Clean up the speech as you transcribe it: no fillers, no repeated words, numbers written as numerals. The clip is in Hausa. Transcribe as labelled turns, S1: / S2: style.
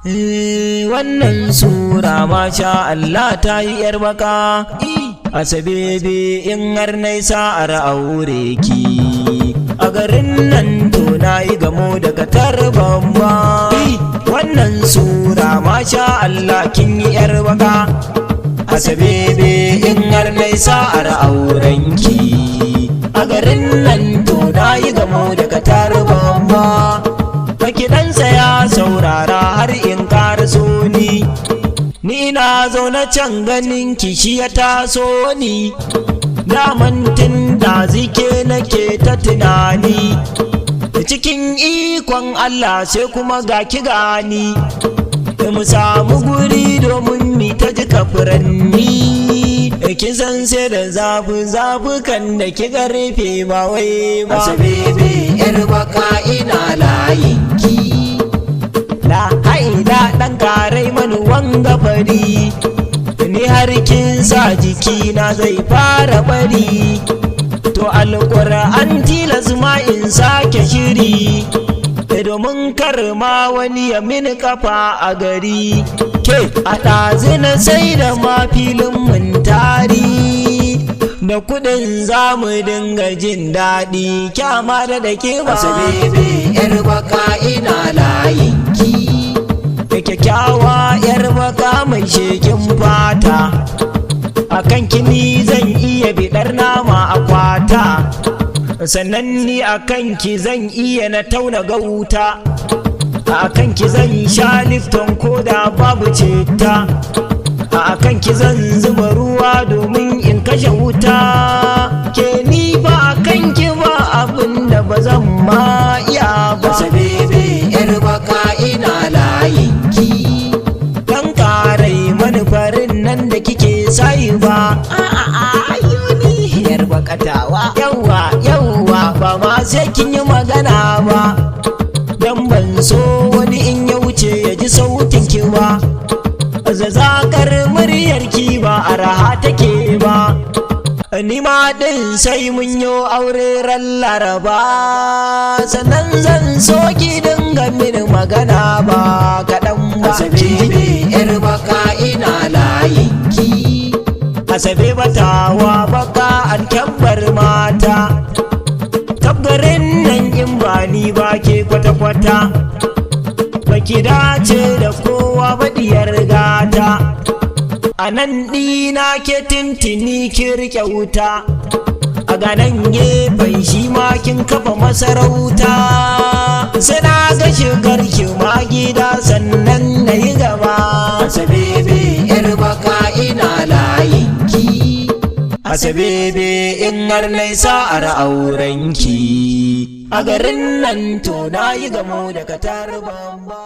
S1: Wannan sura masha Allah ta yi yar baka, Asabebe in har nai sa'ar aure ki a garin nan to na yi gamo daga tarban ba. Wannan sura masha Allah kin yi yar baka, Asabebe in har nai sa'ar auren ki a garin nan to na yi gamo daga tarban ba. Makiɗansa ya saurara har in karaso ni na zaune can ganin kishi ya taso ni, damantin da zike nake ta tunani, cikin ikon Allah sai kuma ga ki gani, mu samu guri domin mi ta jika furanni, kin san sai da zafi kan da ki garfe ba wai ba.
S2: Asabebe yar baka ina layinki,
S1: la haida dan karai mani wanga fari, ni har kin sa jikina zai fara bari, to alƙur'an tilas ma in sake shiri, domin karma wani ya mini kafa a gari. Ke a ɗazina sai da ma filin mun tari, da kuɗin za mu dinga jin daɗi, kyama da ke ba.
S2: Asabebe yar baka ina layinki,
S1: kyakkyawa yar baka mai shekin fata, akan kini zan iya biɗar nama a kwata, sannan ni akan ki zan iya na tauna gauta, akan ki zan sha lifton koda babu citta, akan ki zan zuba ruwa domin in kashe wuta, ke ni ba akan ki ba abin da ba zan ma iya ba.
S2: Asabebe yar baka ina layinki,
S1: dan karai manufarin nan da kike sayi ba. Ayuni yar bakatawa, yawwa ba ma sai kin yi magana ba, dan ban so wani in ya wuce ya ji sautin ki ba, zazzakar muryar ki ba araha take ba, ni ma din sai mun yi aure ran Laraba, sannan zan so ki dinga mini magana ba kaɗan ba.
S2: Asabebe yar baka ina layinki,
S1: Asabebe tawa baka alkyabbar mata, tabgarin nan in ba ni ba ke kwata-kwata, baki dace da kowa ba diyar gata, a nan ɗina ke tintini ki riƙe wuta, a ganan gefen shi ma kin kafa masarauta, sai na ga shigar ki ma gida sannan na yi gaba.
S2: Asabebe yar baka ina layinki,
S1: Asabebe in har nai sa'ar aurenki a garin nan to na yi gamo daga tarban ba.